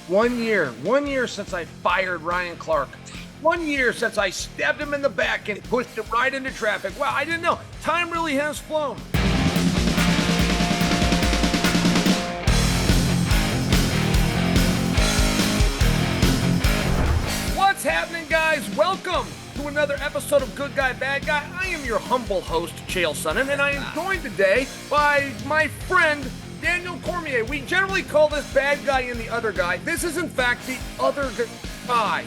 1 year since I fired Ryan Clark. 1 year since I stabbed him in the back and pushed him right into traffic. Wow, I didn't know. Time really has flown. What's happening, guys? Welcome to another episode of Good Guy, Bad Guy. I am your humble host, Chael Sonnen, and I am joined today by my friend, Daniel Cormier. We generally call this bad guy and the other guy. This is, in fact, the other guy.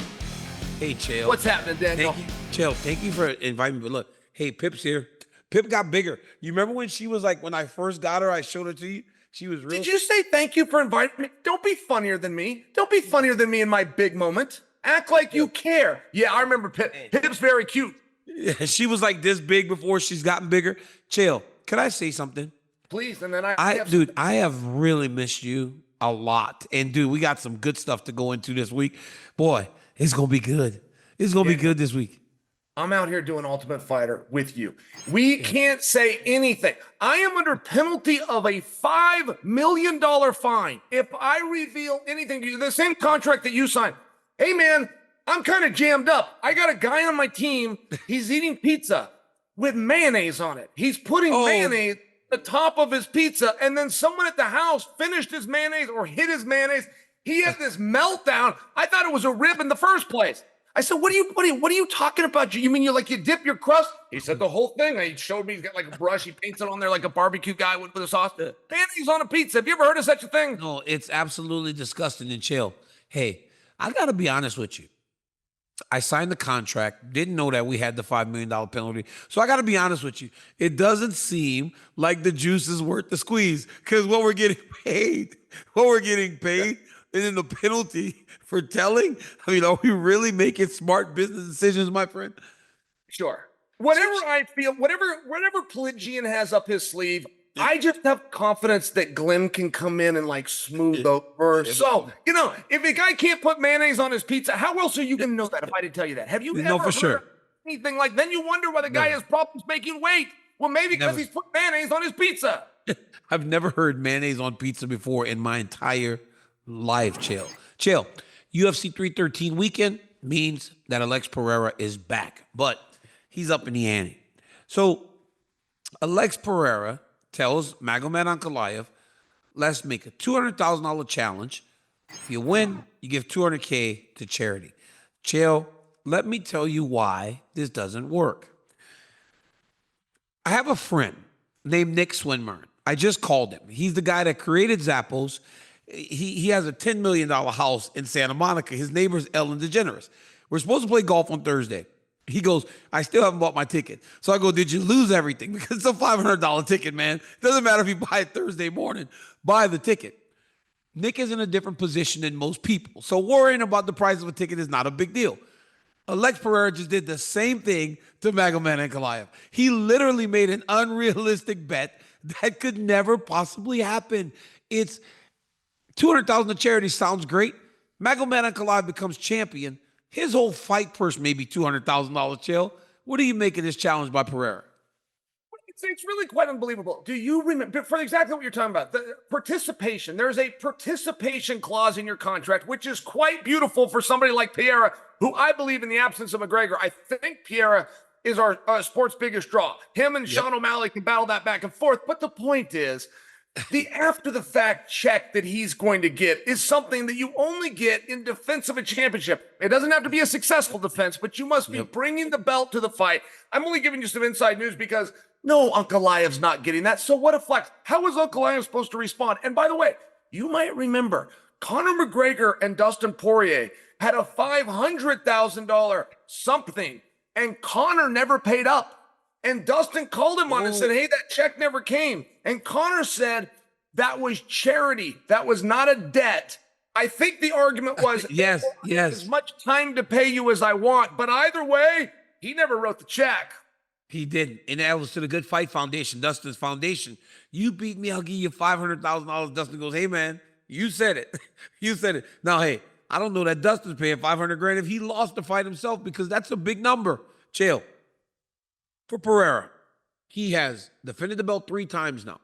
Hey, Chael. What's happening, Daniel? Chael, thank you for inviting me. But look, hey, Pip's here. Pip got bigger. You remember when she was like, when I first got her, I showed her to you? She was real. Did you say thank you for inviting me? Don't be funnier than me. Don't be funnier than me in my big moment. Act like you care. Yeah, I remember Pip. Pip's very cute. Yeah, she was like this big before she's gotten bigger. Chael, can I say something? Please, and then Dude, I have really missed you a lot. And dude, we got some good stuff to go into this week. Boy, it's going to be good. It's going to be good this week. I'm out here doing Ultimate Fighter with you. We can't say anything. I am under penalty of a $5 million fine if I reveal anything to you. The same contract that you signed. Hey, man, I'm kind of jammed up. I got a guy on my team. He's eating pizza with mayonnaise on it. He's putting mayonnaise the top of his pizza, and then someone at the house finished his mayonnaise or hit his mayonnaise. He had this meltdown. I thought it was a rib in the first place. I said, what are you talking about? You mean you dip your crust? He said the whole thing. He showed me he's got like a brush. He paints it on there like a barbecue guy with a sauce. Mayonnaise on a pizza. Have you ever heard of such a thing? No, it's absolutely disgusting. And Chael, hey, I got to be honest with you. I signed the contract, didn't know that we had the $5 million penalty. So I got to be honest with you. It doesn't seem like the juice is worth the squeeze because what we're getting paid, and then the penalty for telling. I mean, are we really making smart business decisions, my friend? Sure. Whatever I feel, whatever Pelagian has up his sleeve, I just have confidence that Glenn can come in and like smooth over. So, if a guy can't put mayonnaise on his pizza, how else are you going to know that if I didn't tell you that? Have you ever heard anything like, then you wonder why the guy has problems making weight? Well, maybe because he's put mayonnaise on his pizza. I've never heard mayonnaise on pizza before in my entire life, Chael. Chael, UFC 313 weekend means that Alex Pereira is back, but he's up in the ante. So Alex Pereira tells Magomed Ankalaev, let's make a $200,000 challenge. If you win, you give $200K to charity. Chael, let me tell you why this doesn't work. I have a friend named Nick Swinmurn. I just called him. He's the guy that created Zappos. He has a $10 million house in Santa Monica. His neighbor's Ellen DeGeneres. We're supposed to play golf on Thursday. He goes, I still haven't bought my ticket. So I go, did you lose everything? Because it's a $500 ticket, man. It doesn't matter if you buy it Thursday morning. Buy the ticket. Nick is in a different position than most people. So worrying about the price of a ticket is not a big deal. Alex Pereira just did the same thing to Magomed Ankalaev. He literally made an unrealistic bet that could never possibly happen. It's $200,000 to charity sounds great. Magomed Ankalaev becomes champion. His whole fight purse may be $200,000, Chael. What do you make of this challenge by Pereira? It's really quite unbelievable. Do you remember, for exactly what you're talking about, the participation, there's a participation clause in your contract, which is quite beautiful for somebody like Pereira, who I believe in the absence of McGregor, I think Pereira is our sport's biggest draw. Him and Sean O'Malley can battle that back and forth. But the point is, the after-the-fact check that he's going to get is something that you only get in defense of a championship. It doesn't have to be a successful defense, but you must be bringing the belt to the fight. I'm only giving you some inside news because no, Ankalaev's not getting that. So what a flex. How is Ankalaev supposed to respond? And by the way, you might remember Conor McGregor and Dustin Poirier had a $500,000 something, and Conor never paid up. And Dustin called him on it and said, hey, that check never came. And Conor said that was charity. That was not a debt. I think the argument was, yes. As much time to pay you as I want. But either way, he never wrote the check. He didn't. And that was to the Good Fight Foundation, Dustin's foundation. You beat me, I'll give you $500,000. Dustin goes, hey, man, you said it. You said it. Now, hey, I don't know that Dustin's paying $500,000 if he lost the fight himself, because that's a big number. Chael. For Pereira, he has defended the belt 3 times now,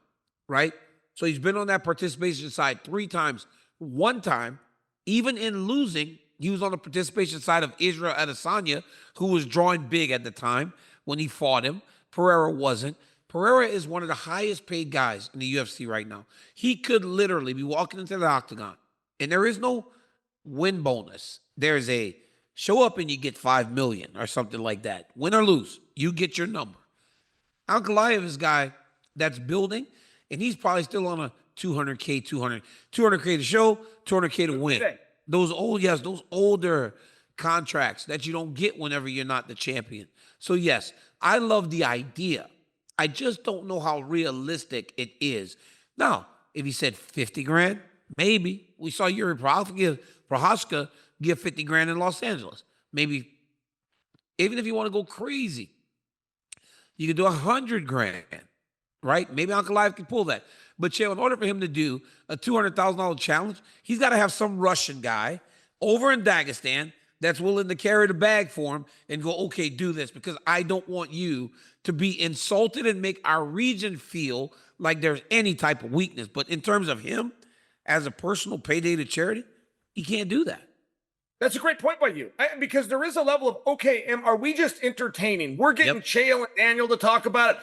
right? So he's been on that participation side 3 times. One time, Even in losing, he was on the participation side of Israel Adesanya, who was drawing big at the time when he fought him. Pereira wasn't. Pereira is one of the highest paid guys in the UFC right now. He could literally be walking into the octagon, and there is no win bonus. There's a show up and you get 5 million or something like that. Win or lose, you get your number. Ankalaev is a guy that's building, and he's probably still on a 200K to show, 200K to win. Those older contracts that you don't get whenever you're not the champion. So yes, I love the idea. I just don't know how realistic it is. Now, if he said 50 grand, maybe. We saw Yuri Prohaska give 50 grand in Los Angeles. Maybe, even if you want to go crazy, you could do 100 grand, right? Maybe Ankalaev can pull that. But Chael, in order for him to do a $200,000 challenge, he's got to have some Russian guy over in Dagestan that's willing to carry the bag for him and go, okay, do this, because I don't want you to be insulted and make our region feel like there's any type of weakness. But in terms of him as a personal payday to charity, he can't do that. That's a great point by you, because there is a level of, okay, are we just entertaining? We're getting Chael and Daniel to talk about it.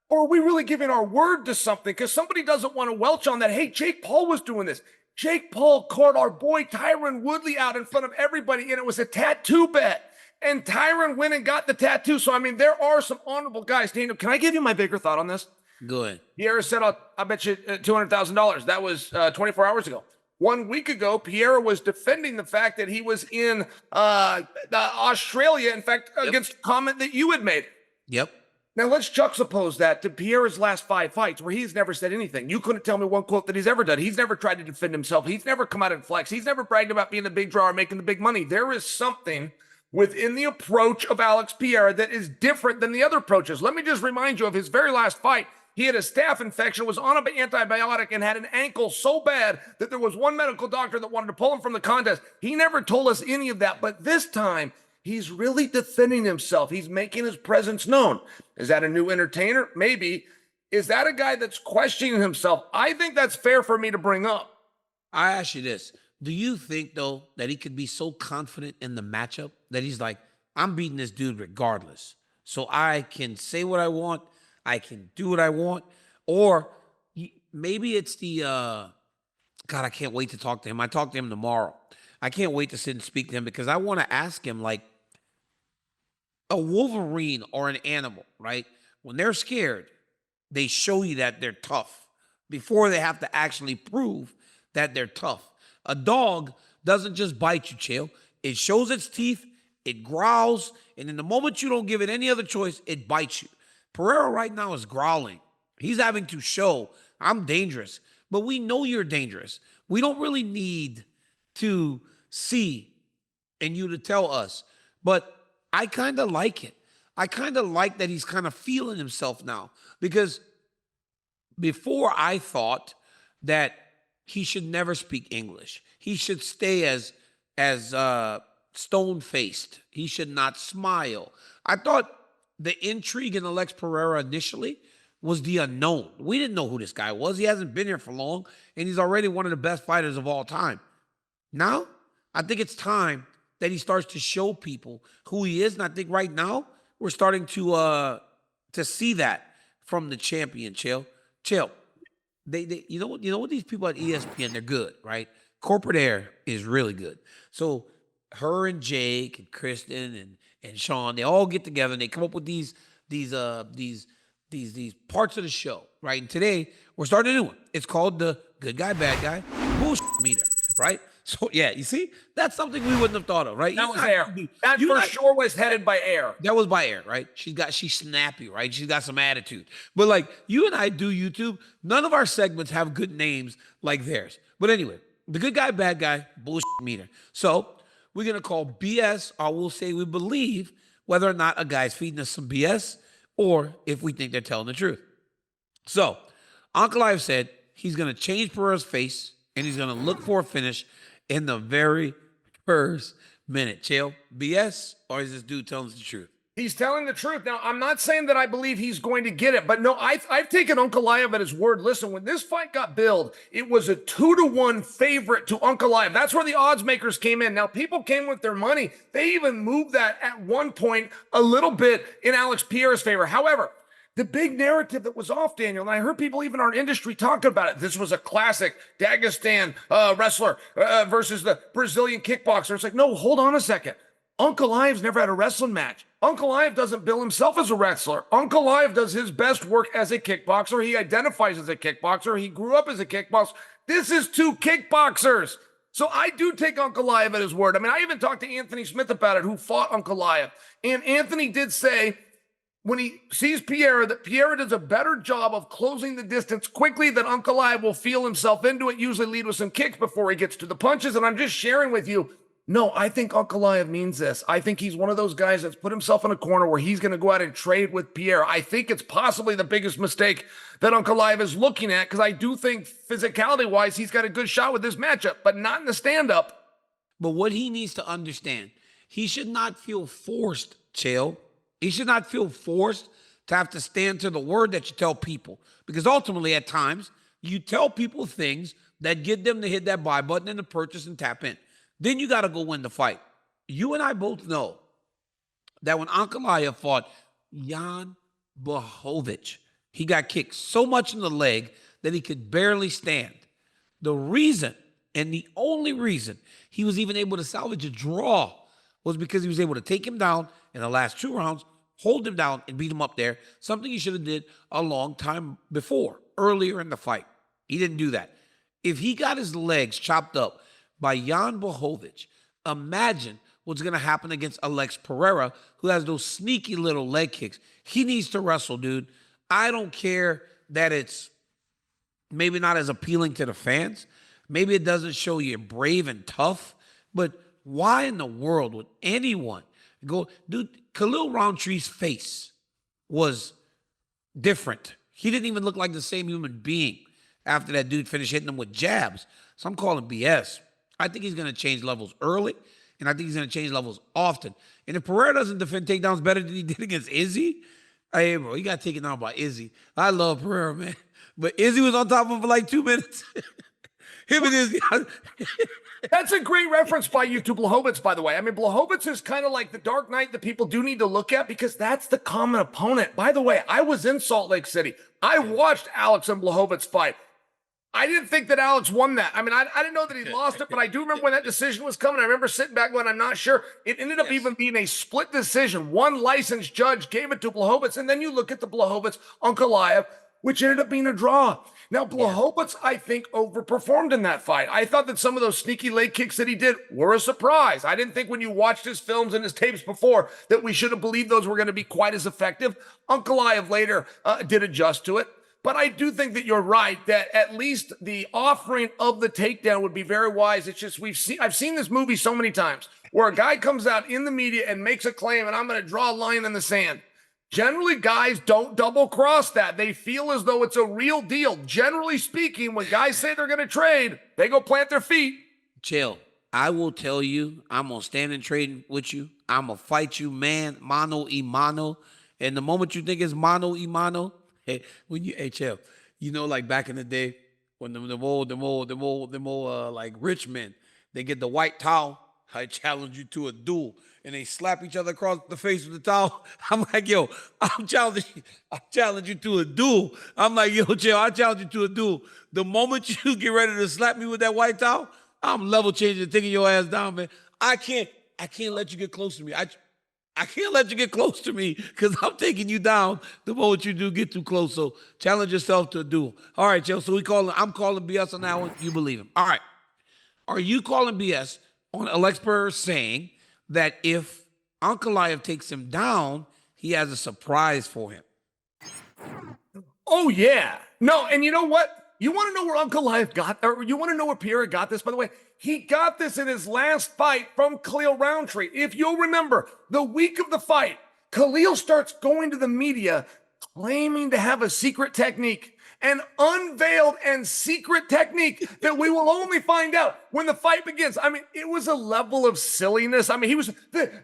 Or are we really giving our word to something? Because somebody doesn't want to welch on that. Hey, Jake Paul was doing this. Jake Paul called our boy Tyron Woodley out in front of everybody, and it was a tattoo bet. And Tyron went and got the tattoo. So, I mean, there are some honorable guys. Daniel, can I give you my bigger thought on this? Go ahead. Pierre said, I bet you $200,000. That was 24 hours ago. 1 week ago, Pierre was defending the fact that he was in Australia, in fact, against a comment that you had made. Yep. Now, let's juxtapose that to Pierre's last 5 fights, where he's never said anything. You couldn't tell me one quote that he's ever done. He's never tried to defend himself. He's never come out and flex. He's never bragged about being the big draw or making the big money. There is something within the approach of Alex Pereira that is different than the other approaches. Let me just remind you of his very last fight. He had a staph infection, was on an antibiotic, and had an ankle so bad that there was one medical doctor that wanted to pull him from the contest. He never told us any of that, but this time, he's really defending himself. He's making his presence known. Is that a new entertainer? Maybe. Is that a guy that's questioning himself? I think that's fair for me to bring up. I ask you this. Do you think, though, that he could be so confident in the matchup that he's like, I'm beating this dude regardless, so I can say what I want, I can do what I want? Or maybe it's the, God, I can't wait to talk to him. I talk to him tomorrow. I can't wait to sit and speak to him, because I want to ask him, like, a Wolverine or an animal, right? When they're scared, they show you that they're tough before they have to actually prove that they're tough. A dog doesn't just bite you, Chael. It shows its teeth, it growls, and in the moment you don't give it any other choice, it bites you. Pereira right now is growling. He's having to show, I'm dangerous, but we know you're dangerous. We don't really need to see and you to tell us, but I kind of like it. I kind of like that he's kind of feeling himself now, because before I thought that he should never speak English. He should stay as stone-faced. He should not smile. I thought the intrigue in Alex Pereira initially was the unknown. We didn't know who this guy was. He hasn't been here for long, and he's already one of the best fighters of all time. Now, I think it's time that he starts to show people who he is, and I think right now we're starting to see that from the champion, Chael. They you know what these people at ESPN, they're good, right? Corporate air is really good. So her and Jake and Kristen and Sean, they all get together and they come up with these parts of the show, right? And today we're starting a new one. It's called the Good Guy, Bad Guy Bullshit Meter, right? So yeah, you see, that's something we wouldn't have thought of, right? That was Air. That for sure was headed by Air. That was by Air, right? She's snappy, right? She's got some attitude. But like you and I do YouTube, none of our segments have good names like theirs. But anyway, the Good Guy, Bad Guy Bullshit Meter. So we're gonna call BS, or we'll say we believe whether or not a guy's feeding us some BS, or if we think they're telling the truth. So Ankalaev said he's gonna change Pereira's face and he's gonna look for a finish in the very first minute. Chael, BS, or is this dude telling us the truth? He's telling the truth. Now, I'm not saying that I believe he's going to get it, but no, I've taken Ankalaev at his word. Listen, when this fight got billed, it was a 2-1 favorite to Ankalaev. That's where the odds makers came in. Now, people came with their money. They even moved that at one point a little bit in Alex Pereira's favor. However, the big narrative that was off, Daniel, and I heard people even in our industry talking about it. This was a classic Dagestan wrestler versus the Brazilian kickboxer. It's like, no, hold on a second. Ankalaev's never had a wrestling match. Ankalaev doesn't bill himself as a wrestler. Ankalaev does his best work as a kickboxer. He identifies as a kickboxer. He grew up as a kickboxer. This is two kickboxers. So I do take Ankalaev at his word. I mean, I even talked to Anthony Smith about it, who fought Ankalaev. And Anthony did say, when he sees Pereira, that Pereira does a better job of closing the distance quickly, that Ankalaev will feel himself into it, usually lead with some kicks before he gets to the punches. And I'm just sharing with you, no, I think Ankalaev means this. I think he's one of those guys that's put himself in a corner where he's going to go out and trade with Pereira. I think it's possibly the biggest mistake that Ankalaev is looking at, because I do think physicality-wise, he's got a good shot with this matchup, but not in the stand-up. But what he needs to understand, he should not feel forced, Chael. He should not feel forced to have to stand to the word that you tell people. Because ultimately, at times, you tell people things that get them to hit that buy button and to purchase and tap in. Then you got to go win the fight. You and I both know that when Ankalaev fought Jan Blachowicz, he got kicked so much in the leg that he could barely stand. The reason, and the only reason, he was even able to salvage a draw was because he was able to take him down in the last 2 rounds, hold him down, and beat him up there, something he should have did a long time before, earlier in the fight. He didn't do that. If he got his legs chopped up by Jan Blachowicz, imagine what's going to happen against Alex Pereira, who has those sneaky little leg kicks. He needs to wrestle, dude. I don't care that it's maybe not as appealing to the fans. Maybe it doesn't show you're brave and tough, but why in the world would anyone go? Dude, Khalil Rountree's face was different. He didn't even look like the same human being after that dude finished hitting him with jabs. So I'm calling BS. I think he's going to change levels early, and I think he's going to change levels often. And if Pereira doesn't defend takedowns better than he did against Izzy, hey, bro, he got taken down by Izzy. I love Pereira, man. But Izzy was on top of him for like 2 minutes. Him and Izzy. That's a great reference by you to Blachowicz, by the way. I mean, Blachowicz is kind of like the Dark Knight that people do need to look at, because that's the common opponent. By the way, I was in Salt Lake City. I watched Alex and Blachowicz fight. I didn't think that Alex won that. I mean, I didn't know that he lost it, but I do remember when that decision was coming. I remember sitting back going, I'm not sure. It ended up even being a split decision. One licensed judge gave it to Blachowicz, and then you look at the Blachowicz-Ankalaev, which ended up being a draw. Now, Blachowicz, I think, overperformed in that fight. I thought that some of those sneaky leg kicks that he did were a surprise. I didn't think when you watched his films and his tapes before that we should have believed those were going to be quite as effective. Ankalaev later did adjust to it. But I do think that you're right, that at least the offering of the takedown would be very wise. It's just I've seen this movie so many times where a guy comes out in the media and makes a claim, and I'm going to draw a line in the sand. Generally, guys don't double cross that. They feel as though it's a real deal. Generally speaking, when guys say they're going to trade, they go plant their feet. Chill. I will tell you, I'm going to stand and trade with you. I'm going to fight you, man, mano y mano. And the moment you think it's mano y mano, hey, chill. You know, like back in the day when the more like rich men, they get the white towel. I challenge you to a duel, and they slap each other across the face with the towel. I'm like, yo, I challenge you to a duel. I'm like, yo, chill, I challenge you to a duel. The moment you get ready to slap me with that white towel, I'm level changing, taking your ass down, man. I can't let you get close to me. I can't let you get close to me because I'm taking you down the moment you do get too close. So challenge yourself to a duel. All right, Joe. So I'm calling BS on that one. You believe him. All right. Are you calling BS on Alex Pereira saying that if Ankalaev takes him down, he has a surprise for him? Oh, yeah. No, and you know what? You want to know where Ankalaev got, or you want to know where Pereira got this, by the way? He got this in his last fight from Khalil Rountree. If you'll remember, the week of the fight, Khalil starts going to the media claiming to have a secret technique, an unveiled and secret technique that we will only find out when the fight begins. I mean, it was a level of silliness. I mean, he was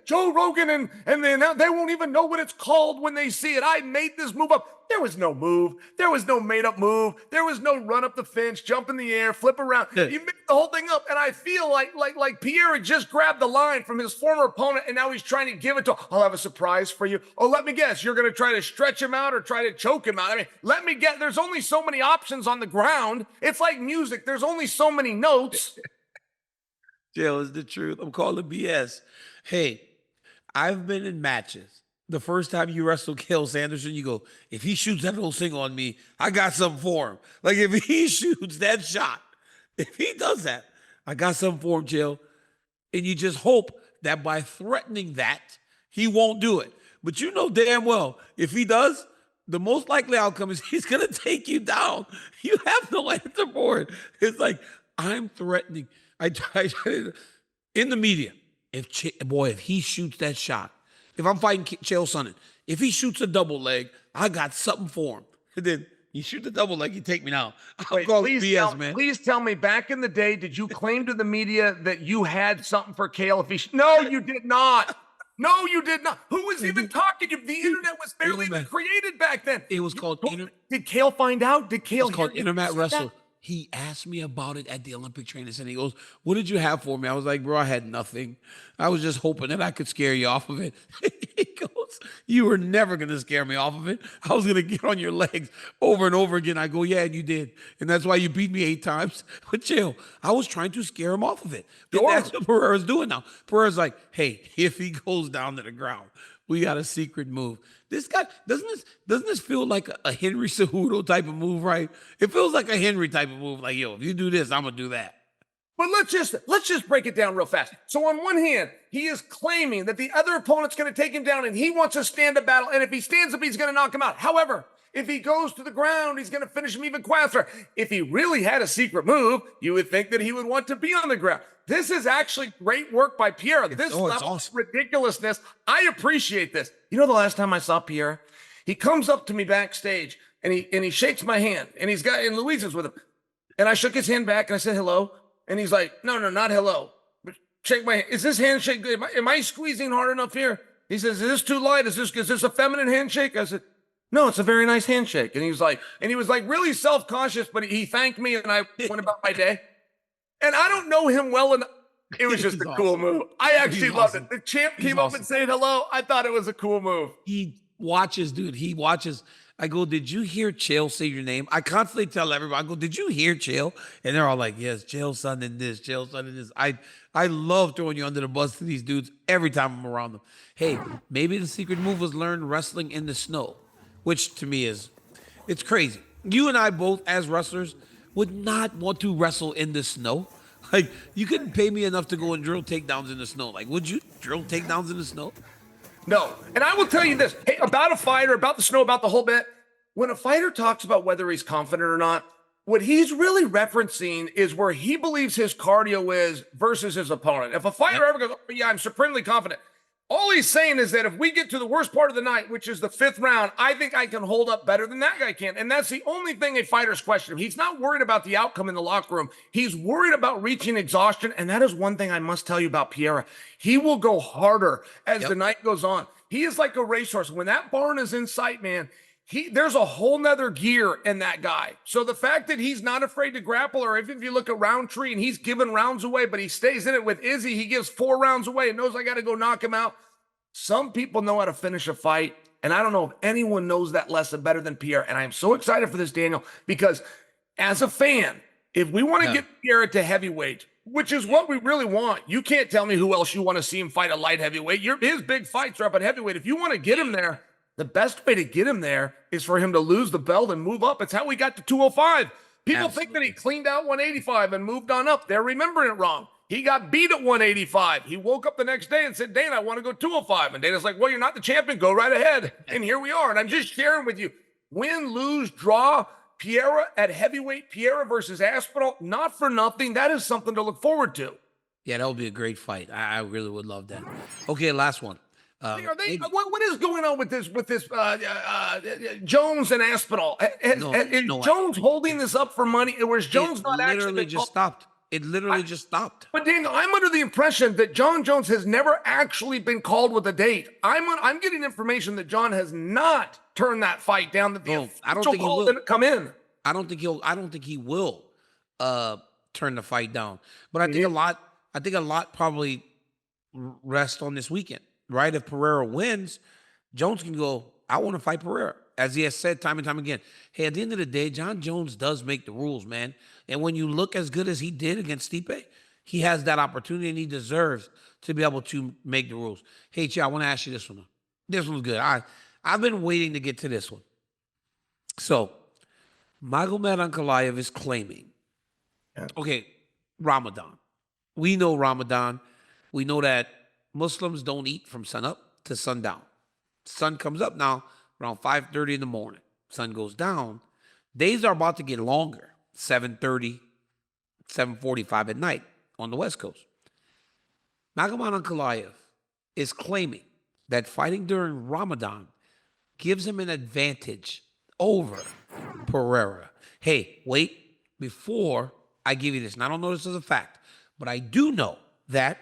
Joe Rogan and then they won't even know what it's called when they see it. I made this move up. There was no move. There was no made up move. There was no run up the fence, jump in the air, flip around. You made the whole thing up. And I feel like Pereira just grabbed the line from his former opponent and now he's trying to give it to him. I'll have a surprise for you. Oh, let me guess. You're going to try to stretch him out or try to choke him out. I mean, let me get, there's only so many options on the ground. It's like music. There's only so many notes. Jill, is the truth. I'm calling BS. Hey, I've been in matches. The first time you wrestle Cael Sanderson, you go, if he shoots that whole thing on me, I got something for him. Like if he shoots that shot, if he does that, I got something for him, Jill. And you just hope that by threatening that, he won't do it. But you know damn well, if he does, the most likely outcome is he's going to take you down. You have no answer for it. It's like, I'm threatening. I in the media, if he shoots that shot, if I'm fighting Chael Sonnen, if he shoots a double leg, I got something for him. And then you shoot the double leg, you take me down. I'll call it BS, man. Please tell me, back in the day, did you claim to the media that you had something for Cael? No, you did not. No, you did not. Who was even talking? The internet was barely even created back then. It was called Did Cael find out? Did Cael? It was called Internet Wrestle. He asked me about it at the Olympic Training Center. He goes, what did you have for me? I was like, bro, I had nothing. I was just hoping that I could scare you off of it. He goes, you were never going to scare me off of it. I was going to get on your legs over and over again. I go, yeah, and you did. And that's why you beat me 8 times. But Chael, I was trying to scare him off of it. And that's what Pereira's doing now. Pereira's like, hey, if he goes down to the ground, we got a secret move. This guy, doesn't this feel like a Henry Cejudo type of move, right? It feels like a Henry type of move. Like, yo, if you do this, I'm gonna do that. But let's just break it down real fast. So on one hand, he is claiming that the other opponent's going to take him down and he wants a stand-up battle. And if he stands up, he's going to knock him out. However, if he goes to the ground, he's going to finish him even faster. If he really had a secret move, you would think that he would want to be on the ground. This is actually great work by Pereira. This level of ridiculousness, I appreciate this. You know, the last time I saw Pereira, he comes up to me backstage and he shakes my hand and and Louise is with him. And I shook his hand back and I said, hello. And he's like, no, not hello. But shake my hand. Is this handshake good? Am I squeezing hard enough here? He says, is this too light? Is this a feminine handshake? I said, no, it's a very nice handshake. And he was like really self-conscious, but he thanked me and I went about my day. And I don't know him well enough. It was just a cool move. I actually loved it. The champ came up and said hello. I thought it was a cool move. He watches, dude. He watches. I go, did you hear Chael say your name? I constantly tell everybody, I go, did you hear Chael? And they're all like, yes, Chael son and this, Chael son and this. I love throwing you under the bus to these dudes every time I'm around them. Hey, maybe the secret move was learn wrestling in the snow, which to me it's crazy. You and I both, as wrestlers, would not want to wrestle in the snow. Like, you couldn't pay me enough to go and drill takedowns in the snow. Like, would you drill takedowns in the snow? No. And I will tell you this, hey, about a fighter, about the snow, about the whole bit. When a fighter talks about whether he's confident or not, what he's really referencing is where he believes his cardio is versus his opponent. If a fighter ever goes, oh, yeah, I'm supremely confident, all he's saying is that if we get to the worst part of the night, which is the 5th round, I think I can hold up better than that guy can. And that's the only thing a fighter's question. He's not worried about the outcome in the locker room. He's worried about reaching exhaustion. And that is one thing I must tell you about Pereira. He will go harder as the night goes on. He is like a racehorse. When that barn is in sight, man, there's a whole nother gear in that guy. So the fact that he's not afraid to grapple, or even if you look at Roundtree and he's giving rounds away, but he stays in it with Izzy, he gives 4 rounds away and knows I got to go knock him out. Some people know how to finish a fight, and I don't know if anyone knows that lesson better than Pereira. And I'm so excited for this, Daniel, because as a fan, if we want to get Pereira to heavyweight, which is what we really want, you can't tell me who else you want to see him fight a light heavyweight. His big fights are up at heavyweight. If you want to get him there, the best way to get him there is for him to lose the belt and move up. It's how we got to 205. People think that he cleaned out 185 and moved on up. They're remembering it wrong. He got beat at 185. He woke up the next day and said, Dana, I want to go 205. And Dana's like, well, you're not the champion. Go right ahead. And here we are. And I'm just sharing with you, win, lose, draw, Pereira at heavyweight, Pereira versus Aspinall, not for nothing. That is something to look forward to. Yeah, that would be a great fight. I really would love that. Okay, last one. What is going on with this Jones and Aspinall? Is Jones holding this up for money? Or is Jones not actually just stopped? It literally just stopped. But Daniel, I'm under the impression that John Jones has never actually been called with a date. I'm getting information that John has not turned that fight down. That the I don't official think he call will. didn't come in. I don't think he will turn the fight down. But I think a lot probably rest on this weekend, right? If Pereira wins, Jones can go, I want to fight Pereira. As he has said time and time again. Hey, at the end of the day, John Jones does make the rules, man. And when you look as good as he did against Stipe, he has that opportunity and he deserves to be able to make the rules. Hey, Chi, I want to ask you this one. This one's good. I've been waiting to get to this one. So, Magomed Ankalaev is claiming, okay, Ramadan. We know Ramadan. We know that Muslims don't eat from sunup to sundown. Sun comes up now around 5:30 in the morning. Sun goes down. Days are about to get longer, 7:30, 7:45 at night on the West Coast. Magomed Ankalaev is claiming that fighting during Ramadan gives him an advantage over Pereira. Hey, wait, before I give you this, and I don't know this as a fact, but I do know that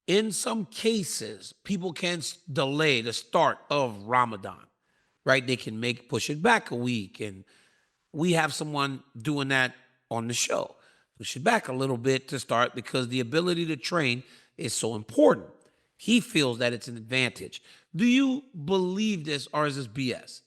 in some cases, people can delay the start of Ramadan, right? They can push it back a week, and we have someone doing that on the show. Push it back a little bit to start because the ability to train is so important. He feels that it's an advantage. Do you believe this, or is this BS?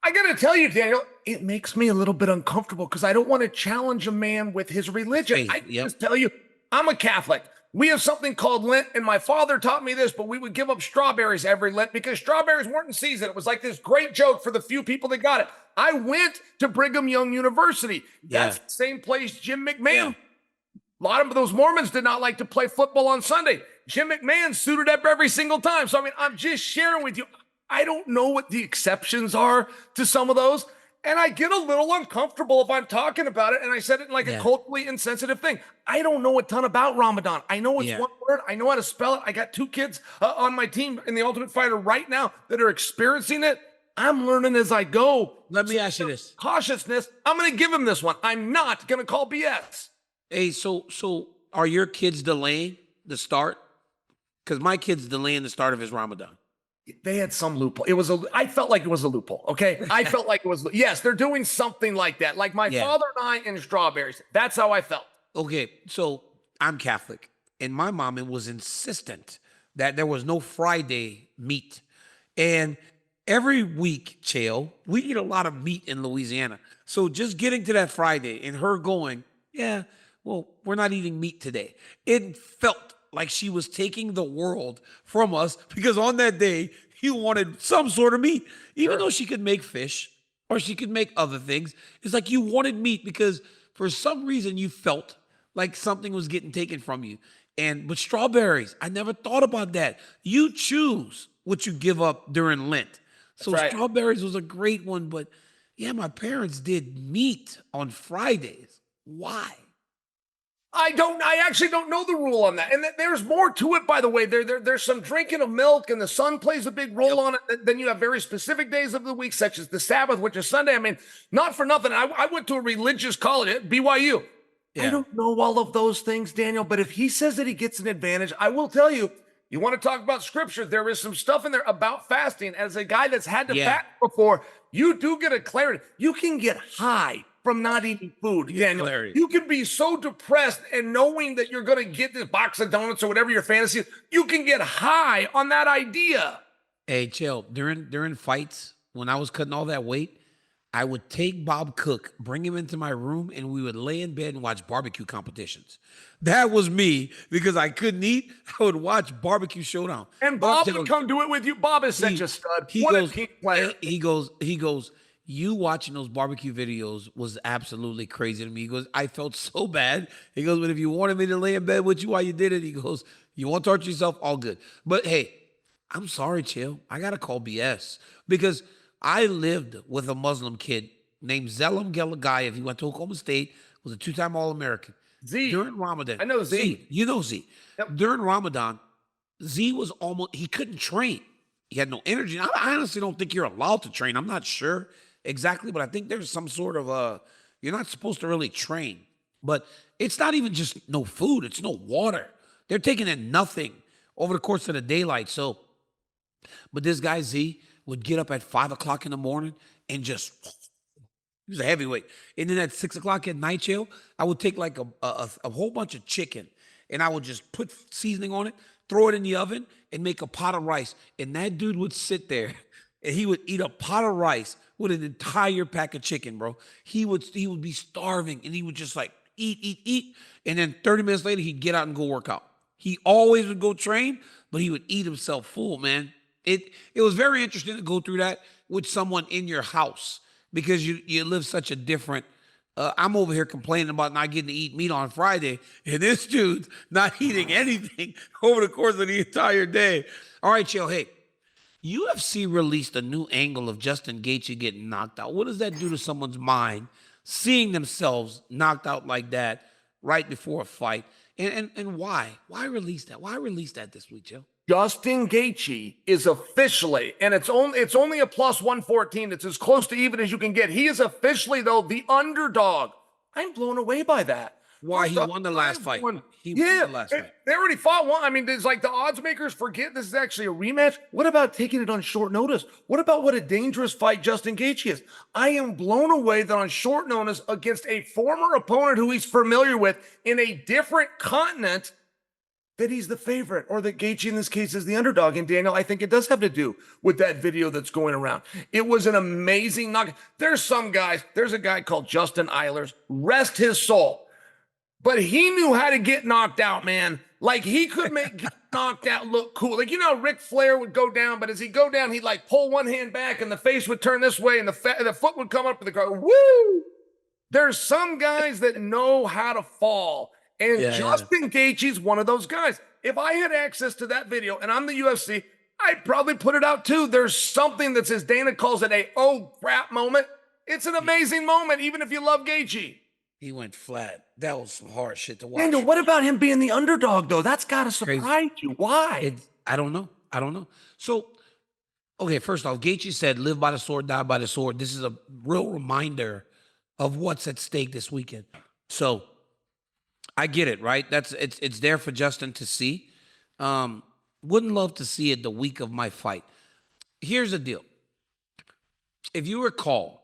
I got to tell you, Daniel, it makes me a little bit uncomfortable because I don't want to challenge a man with his religion. Faith, I just tell you, I'm a Catholic. We have something called Lent, and my father taught me this, but we would give up strawberries every Lent because strawberries weren't in season. It was like this great joke for the few people that got it. I went to Brigham Young University. That's the same place Jim McMahon. A lot of those Mormons did not like to play football on Sunday. Jim McMahon suited up every single time. So, I mean, I'm just sharing with you. I don't know what the exceptions are to some of those. And I get a little uncomfortable if I'm talking about it. And I said it in like a culturally insensitive thing. I don't know a ton about Ramadan. I know it's one word. I know how to spell it. I got 2 kids on my team in the Ultimate Fighter right now that are experiencing it. I'm learning as I go. Let me ask you this. Cautiousness. I'm going to give him this one. I'm not going to call BS. Hey, so are your kids delaying the start? Because my kid's delaying the start of his Ramadan. They had some loophole. I felt like it was a loophole. Okay. I felt like it was, yes, they're doing something like that. Like my father and I in strawberries. That's how I felt. Okay. So I'm Catholic and my mom was insistent that there was no Friday meat. And every week, Chael, we eat a lot of meat in Louisiana. So just getting to that Friday and her going, yeah, well, we're not eating meat today. It felt like she was taking the world from us because on that day, you wanted some sort of meat. Even though she could make fish or she could make other things, it's like you wanted meat because for some reason you felt like something was getting taken from you. But strawberries, I never thought about that. You choose what you give up during Lent. So strawberries was a great one, but yeah, my parents did meat on Fridays. Why? I actually don't know the rule on that. And there's more to it, by the way. There's some drinking of milk, and the sun plays a big role on it. Then you have very specific days of the week, such as the Sabbath, which is Sunday. I mean, not for nothing. I went to a religious college at BYU. I don't know all of those things, Daniel, but if he says that he gets an advantage, I will tell you, you want to talk about scripture, there is some stuff in there about fasting. As a guy that's had to fast before, you do get a clarity. You can get high from not eating food, Daniel. You can be so depressed and knowing that you're going to get this box of donuts or whatever your fantasy is, you can get high on that idea. Hey, chill. During fights, when I was cutting all that weight, I would take Bob Cook, bring him into my room, and we would lay in bed and watch barbecue competitions. That was me because I couldn't eat. I would watch Barbecue Showdown. And Bob would come do it with you. Bob is such a stud. What a team player. He goes, you watching those barbecue videos was absolutely crazy to me. He goes, I felt so bad. He goes, but if you wanted me to lay in bed with you while you did it, he goes, you want to torture yourself? All good. But hey, I'm sorry, Chill. I got to call BS because I lived with a Muslim kid named Zelam Gaethje. He went to Oklahoma State, was a 2-time All-American. Z. During Ramadan. I know Z. You know Z. Yep. During Ramadan, Z was he couldn't train. He had no energy. I honestly don't think you're allowed to train. I'm not sure exactly, but I think there's some sort of you're not supposed to really train But it's not even just no food, it's no water. They're taking in nothing over the course of the daylight. So, but this guy Z would get up at 5 o'clock in the morning and just, he was a heavyweight. And then at 6 o'clock at night, chill, I would take like a whole bunch of chicken and I would just put seasoning on it, throw it in the oven, and make a pot of rice. And that dude would sit there and he would eat a pot of rice with an entire pack of chicken, bro. He would be starving and he would just like eat. And then 30 minutes later, he'd get out and go work out. He always would go train, but he would eat himself full, man. It was very interesting to go through that with someone in your house because you live such a different. I'm over here complaining about not getting to eat meat on Friday, and this dude's not eating anything over the course of the entire day. All right, chill. Hey, UFC released a new angle of Justin Gaethje getting knocked out. What does that do to someone's mind, seeing themselves knocked out like that right before a fight? And why? Why release that? Why release that this week, Joe? Justin Gaethje is officially, and it's only a plus 114. It's as close to even as you can get. He is officially, though, the underdog. I'm blown away by that. Why? He won the last fight. He won the last fight. They already fought one. I mean, it's like the odds makers forget this is actually a rematch. What about taking it on short notice? What about what a dangerous fight Justin Gaethje is? I am blown away that on short notice against a former opponent who he's familiar with in a different continent, that he's the favorite, or that Gaethje in this case is the underdog. And Daniel, I think it does have to do with that video that's going around. It was an amazing knock. There's a guy called Justin Eilers, rest his soul. But he knew how to get knocked out, man. Like he could make knocked out look cool. Like, you know, Ric Flair would go down, but as he go down, he'd like pull one hand back and the face would turn this way and the foot would come up and the crowd, woo! There's some guys that know how to fall. And Justin Gaethje's one of those guys. If I had access to that video and I'm the UFC, I'd probably put it out too. There's something that's, as Dana calls it, a oh crap moment. It's an amazing moment, even if you love Gaethje. He went flat. That was some hard shit to watch. Daniel, what about him being the underdog, though? That's got to surprise you. Why? I don't know. So, okay, first off, Gaethje said, live by the sword, die by the sword. This is a real reminder of what's at stake this weekend. So, I get it, right? It's there for Justin to see. Wouldn't love to see it the week of my fight. Here's the deal. If you recall,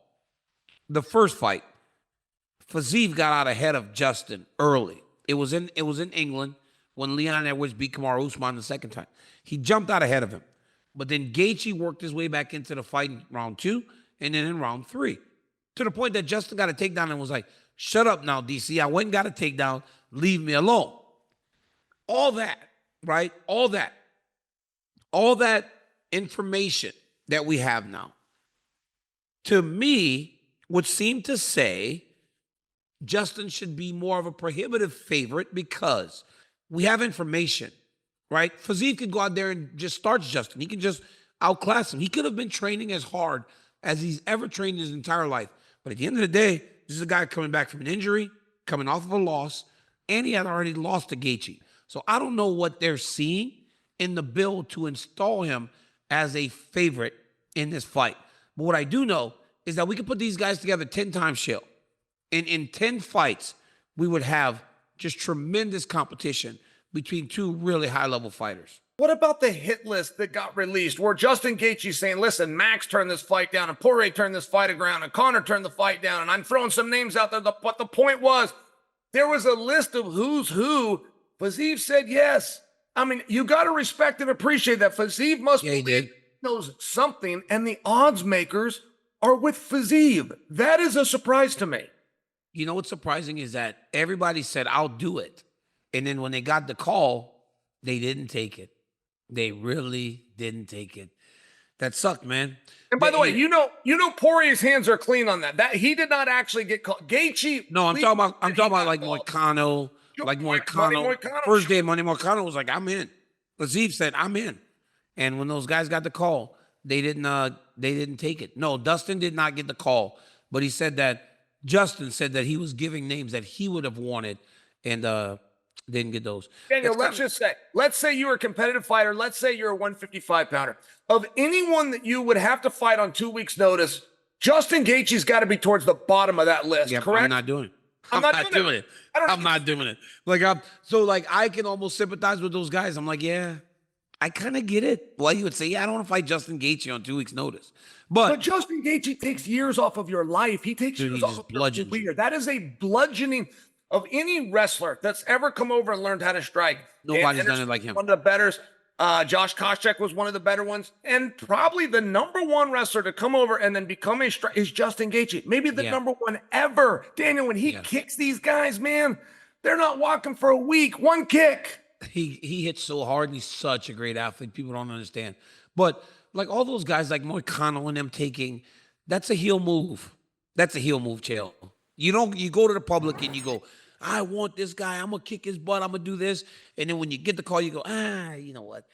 the first fight, Fiziev got out ahead of Justin early. It was in England when Leon Edwards beat Kamaru Usman the second time. He jumped out ahead of him. But then Gaethje worked his way back into the fight in round 2 and then in round 3. To the point that Justin got a takedown and was like, shut up now, DC. I went and got a takedown. Leave me alone. All that, right? All that information that we have now, to me, would seem to say Justin should be more of a prohibitive favorite because we have information, right? Fiziev could go out there and just start Justin. He can just outclass him. He could have been training as hard as he's ever trained his entire life. But at the end of the day, this is a guy coming back from an injury, coming off of a loss, and he had already lost to Gaethje. So I don't know what they're seeing in the build to install him as a favorite in this fight. But what I do know is that we can put these guys together 10 times, Shell. And in 10 fights, we would have just tremendous competition between two really high-level fighters. What about the hit list that got released where Justin Gaethje's saying, listen, Max turned this fight down and Poirier turned this fight around and Conor turned the fight down, and I'm throwing some names out there, but the point was there was a list of who's who. Fiziev said yes. I mean, you got to respect and appreciate that. Fiziev must believe knows something, and the odds makers are with Fiziev. That is a surprise to me. You know what's surprising is that everybody said, I'll do it. And then when they got the call, they didn't take it. They really didn't take it. That sucked, man. And by the way, you know Poirier's hands are clean on that. That he did not actually get called. Gaethje. No, I'm talking about like Moicano. Like Moicano. First day Money Moicano was like, I'm in. Fiziev said, I'm in. And when those guys got the call, they didn't take it. No, Dustin did not get the call. But he said that Justin said that he was giving names that he would have wanted and didn't get those. Daniel, let's say you're a competitive fighter. Let's say you're a 155 pounder. Of anyone that you would have to fight on 2 weeks' notice, Justin Gaethje's got to be towards the bottom of that list, correct? I'm not doing it. I'm not doing it. I don't I'm not doing it. Like I can almost sympathize with those guys. I'm like, yeah, I kind of get it. Well, you would say, yeah, I don't want to fight Justin Gaethje on 2 weeks' notice. But But Justin Gaethje takes years off of your life. He takes dude, he years off just of your bludgeoned you. career. That is a bludgeoning of any wrestler that's ever come over and learned how to strike. Nobody's Dan done it Henderson like was him. One of the betters. Josh Koscheck was one of the better ones. And probably the number one wrestler to come over and then become a striker is Justin Gaethje. Maybe the Yeah. number one ever. Daniel, when he kicks these guys, man, they're not walking for a week. One kick. He hits so hard, and he's such a great athlete. People don't understand. But like all those guys, like McConnell and them taking, that's a heel move. That's a heel move, Chael. You go to the public and you go, I want this guy. I'm gonna kick his butt. I'm gonna do this. And then when you get the call, you go, you know what?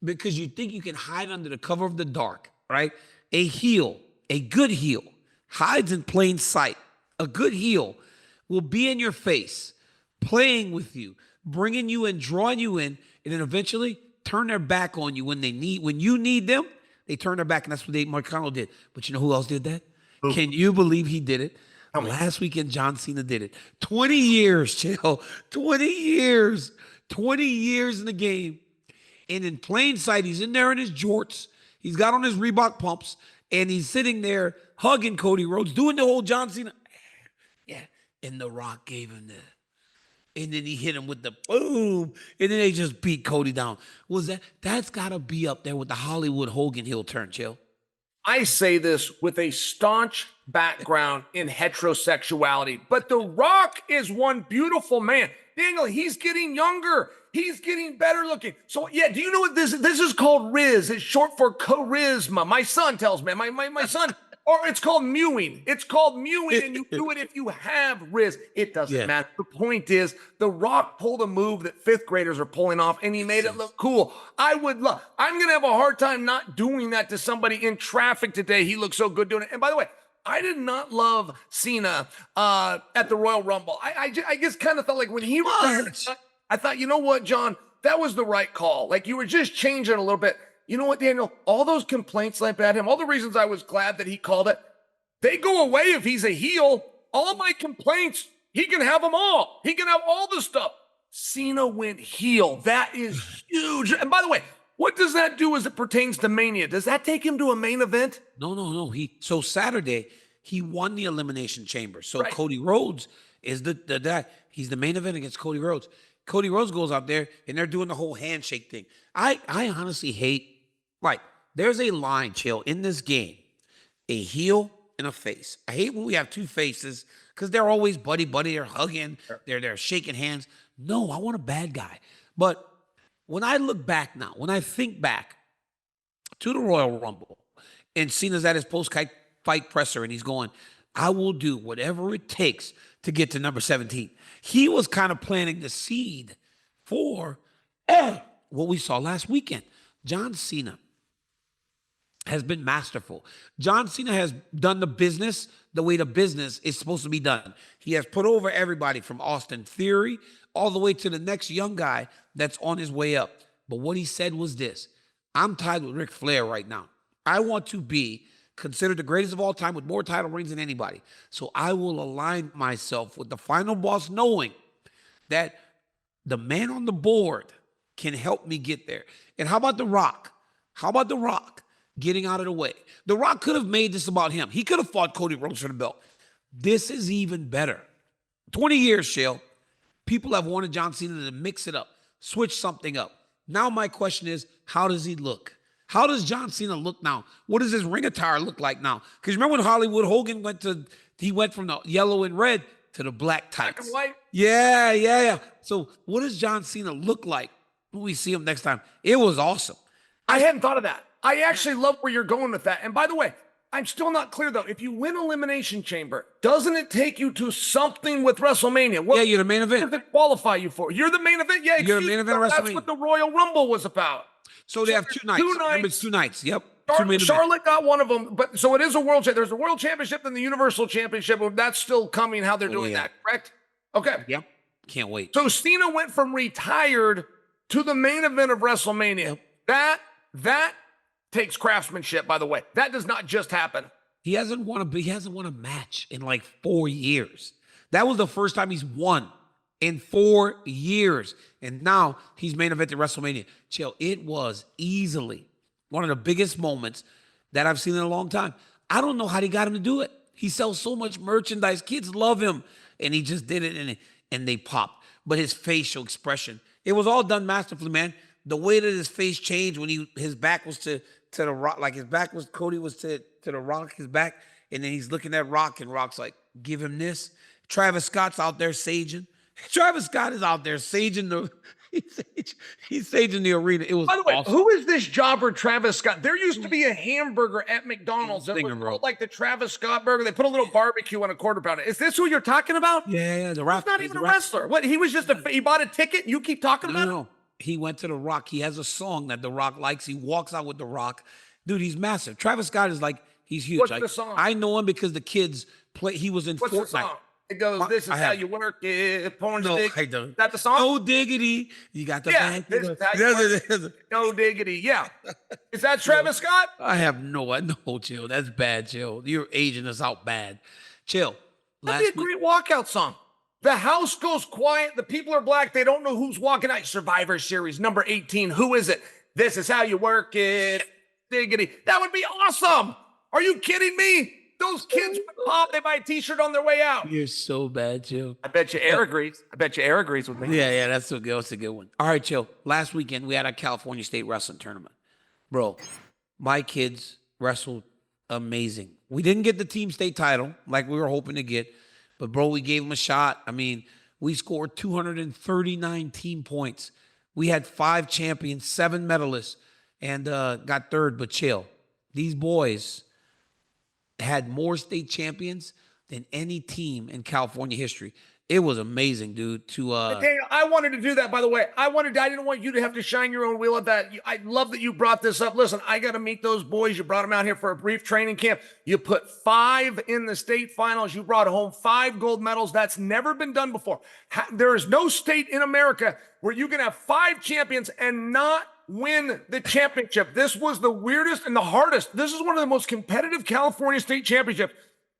Because you think you can hide under the cover of the dark, right? A heel, a good heel, hides in plain sight. A good heel will be in your face, playing with you, bringing you in, drawing you in, and then eventually turn their back on you when you need them. They turn their back, and that's what McConnell did. But you know who else did that? Who? Can you believe he did it? Last weekend, John Cena did it. 20 years, Chael. 20 years. 20 years in the game. And in plain sight, he's in there in his jorts. He's got on his Reebok pumps, and he's sitting there hugging Cody Rhodes, doing the whole John Cena. Yeah. And The Rock gave him the, and then he hit him with the boom, and then they just beat Cody down. That's got to be up there with the Hollywood Hogan heel turn, Chael. I say this with a staunch background in heterosexuality, but The Rock is one beautiful man. Daniel, he's getting younger. He's getting better looking. So, yeah, do you know what this is? This is called Riz. It's short for charisma. My son tells me, my son, or it's called mewing. It's called mewing, and you do it if you have Riz. It doesn't matter. The point is, The Rock pulled a move that fifth graders are pulling off, and he made it look cool. I'm going to have a hard time not doing that to somebody in traffic today. He looks so good doing it. And by the way, I did not love Cena at the Royal Rumble. I just kind of felt like when he retired, I thought, you know what, John, that was the right call. Like you were just changing a little bit. You know what, Daniel? All those complaints like about him, all the reasons I was glad that he called it, they go away if he's a heel. All my complaints, he can have them all. He can have all the stuff. Cena went heel. That is huge. And by the way, what does that do as it pertains to Mania? Does that take him to a main event? No. So Saturday, he won the Elimination Chamber. So right. Cody Rhodes is the he's the main event against Cody Rhodes. Cody Rhodes goes out there, and they're doing the whole handshake thing. I honestly hate, like, there's a line, Chael, in this game, a heel and a face. I hate when we have two faces because they're always buddy-buddy. They're hugging. They're shaking hands. No, I want a bad guy. But when I look back now, when I think back to the Royal Rumble, and Cena's at his post-fight presser, and he's going, I will do whatever it takes to get to number 17. He was kind of planting the seed for what we saw last weekend. John Cena has been masterful. John Cena has done the business the way the business is supposed to be done. He has put over everybody from Austin Theory all the way to the next young guy that's on his way up. But what he said was this: I'm tied with Ric Flair right now. I want to be considered the greatest of all time with more title reigns than anybody. So I will align myself with the final boss, knowing that the man on the board can help me get there. And how about The Rock? How about The Rock getting out of the way? The Rock could have made this about him. He could have fought Cody Rhodes for the belt. This is even better. 20 years, Chael. People have wanted John Cena to mix it up, switch something up. Now my question is, how does he look? How does John Cena look now? What does his ring attire look like now? Because remember when Hollywood Hogan went from the yellow and red to the black tights. Black and white. Yeah. So what does John Cena look like when we see him next time? It was awesome. I hadn't thought of that. I actually love where you're going with that. And by the way, I'm still not clear, though. If you win Elimination Chamber, doesn't it take you to something with WrestleMania? Yeah, you're the main event. What does it qualify you for? You're the main event? Yeah, you're the main event of WrestleMania. That's what the Royal Rumble was about. So they have 2 nights. Remember, it's 2 nights. Yep. Charlotte got one of them, but so it is a world championship. There's a world championship and the Universal Championship. That's still coming. How they're doing that, correct? Okay. Yep. Can't wait. So Cena went from retired to the main event of WrestleMania. Yep. That takes craftsmanship, by the way. That does not just happen. He hasn't won a match in like 4 years. That was the first time he's won in 4 years. And now he's main evented WrestleMania. Chill, it was easily one of the biggest moments that I've seen in a long time. I don't know how they got him to do it. He sells so much merchandise. Kids love him. And he just did it, and they popped. But his facial expression, it was all done masterfully, man. The way that his face changed when his back was to the Rock, like his back was, Cody was to the Rock, his back, and then he's looking at Rock, and Rock's like, give him this. Travis Scott's out there saging. Travis Scott is out there saging he's saging the arena. It was By the way, awesome. who is this jobber Travis Scott? There used to be a hamburger at McDonald's that was Bro. called like the Travis Scott burger. They put a little barbecue on a quarter pounder. Is this who you're talking about? Yeah, the Rock. He's not even a wrestler. What? He was just he bought a ticket. You keep talking about it. No. He went to the Rock. He has a song that the Rock likes. He walks out with the Rock. Dude, he's massive. Travis Scott is like, he's huge. What's like, the song? I know him because the kids play. He was in What's Fortnite. the song? It goes, this is how you work it. Porn stick. I don't. Is that the song? No diggity. You got the Yeah, back. this is how you work. No diggity. Yeah. Is that Travis Scott? I have no, chill. That's bad, chill. You're aging us out bad. Chill. That'd be a great walkout song. The house goes quiet. The people are black. They don't know who's walking out. Survivor Series, number 18. Who is it? This is how you work it. Diggity. That would be awesome. Are you kidding me? Those kids would pop. They buy a t-shirt on their way out. You're so bad, chill. I bet you Air agrees. I bet you Air agrees with me. Yeah, that's a good one. All right, chill. Last weekend, we had a California State wrestling tournament. Bro, my kids wrestled amazing. We didn't get the team state title like we were hoping to get, but, bro, we gave them a shot. I mean, we scored 239 team points. We had 5 champions, 7 medalists, and got third, but chill. These boys had more state champions than any team in California history. It was amazing, dude. Daniel, I wanted to do that, by the way. I didn't want you to have to shine your own wheel at that. I love that you brought this up. Listen, I got to meet those boys. You brought them out here for a brief training camp. You put 5 in the state finals. You brought home 5 gold medals. That's never been done before. There is no state in America where you can have 5 champions and not win the championship. This was the weirdest and the hardest. This is one of the most competitive California state championships.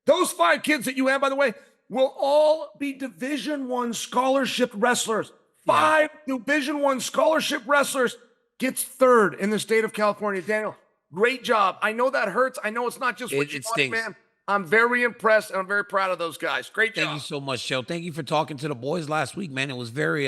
Those 5 kids that you have, by the way, will all be Division I scholarship wrestlers. 5 Division I scholarship wrestlers gets third in the state of California. Daniel, great job. I know that hurts. I know it's not just what you want, man. I'm very impressed, and I'm very proud of those guys. Great job. Thank you so much, Joe. Thank you for talking to the boys last week, man. It was very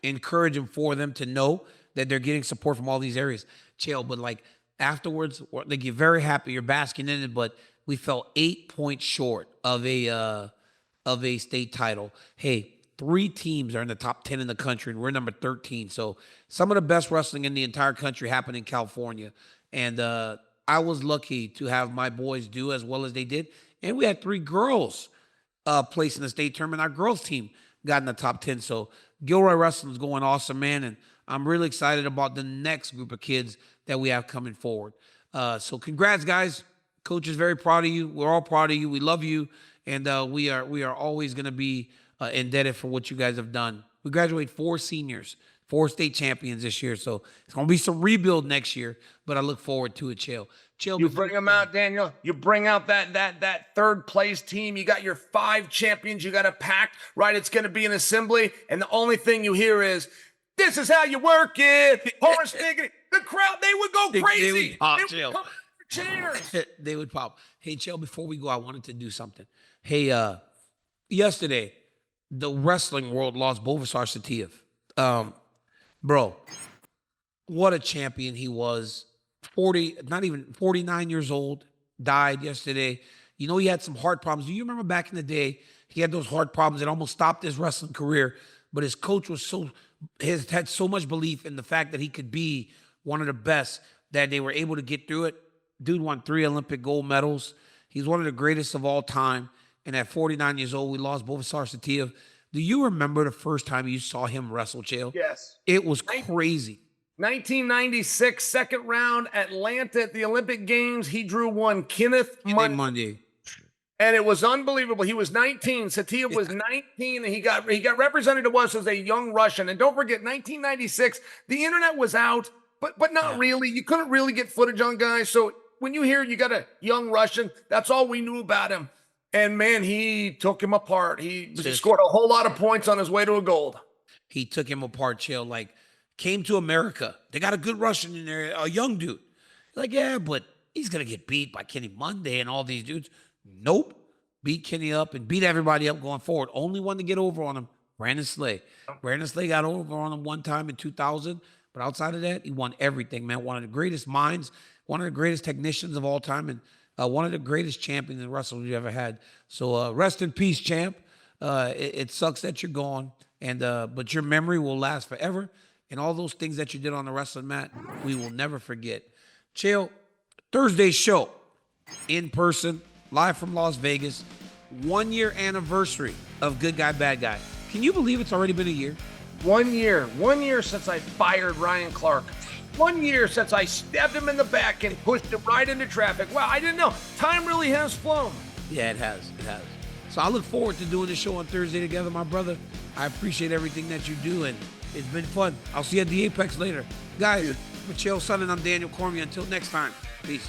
encouraging for them to know that they're getting support from all these areas. Chill, but like afterwards, like you're very happy, you're basking in it, but we fell 8 points short of a state title. Hey, 3 teams are in the top 10 in the country, and we're number 13. So some of the best wrestling in the entire country happened in California. And I was lucky to have my boys do as well as they did. And we had 3 girls place in the state tournament. Our girls team got in the top 10. So Gilroy Wrestling is going awesome, man. And I'm really excited about the next group of kids that we have coming forward. So congrats, guys. Coach is very proud of you. We're all proud of you. We love you. And we are always going to be indebted for what you guys have done. We graduate 4 seniors, 4 state champions this year. So it's going to be some rebuild next year, but I look forward to it, Chill. You bring them out, Daniel. You bring out that third place team. You got your 5 champions. You got a pack, right? It's going to be an assembly. And the only thing you hear is, this is how you work it. Horse diggity. The crowd, they would go crazy. They would pop, they Chill. would come for cheers. They would pop. Hey, Chill, before we go, I wanted to do something. Hey, yesterday, the wrestling world lost Bovisar Satiev. Bro, what a champion he was. 49 years old, died yesterday. You know, he had some heart problems. Do you remember back in the day, he had those heart problems that almost stopped his wrestling career, but his coach had so much belief in the fact that he could be one of the best that they were able to get through it. Dude won 3 Olympic gold medals. He's one of the greatest of all time. And at 49 years old, we lost Bovisar Satiev. Do you remember the first time you saw him wrestle, Chael? Yes. It was crazy. 1996, second round, Atlanta at the Olympic Games. He drew one Kenneth Monday. And it was unbelievable. He was 19. Satiev was 19, and he got represented to us as a young Russian. And don't forget, 1996, the internet was out, but not really. You couldn't really get footage on guys. So when you hear you got a young Russian, that's all we knew about him. And man, he took him apart. He Just- scored a whole lot of points on his way to a gold. He took him apart, Chael. Like, came to America. They got a good Russian in there, a young dude. Like, yeah, but he's going to get beat by Kenny Monday and all these dudes. Nope. Beat Kenny up and beat everybody up going forward. Only one to get over on him, Brandon Slay. Brandon Slay got over on him one time in 2000. But outside of that, he won everything, man. One of the greatest minds, one of the greatest technicians of all time, and one of the greatest champions in wrestling we've ever had. So rest in peace, champ. It sucks that you're gone, and but your memory will last forever. And all those things that you did on the wrestling mat, we will never forget. Chael, Thursday's show, in person, live from Las Vegas, 1 year anniversary of Good Guy, Bad Guy. Can you believe it's already been a year? 1 year since I fired Ryan Clark. 1 year since I stabbed him in the back and pushed him right into traffic. Wow, I didn't know. Time really has flown. Yeah, it has. It has. So I look forward to doing the show on Thursday together, my brother. I appreciate everything that you do, and it's been fun. I'll see you at the Apex later. Guys, with Chael Sonnen, I'm Daniel Cormier. Until next time, peace.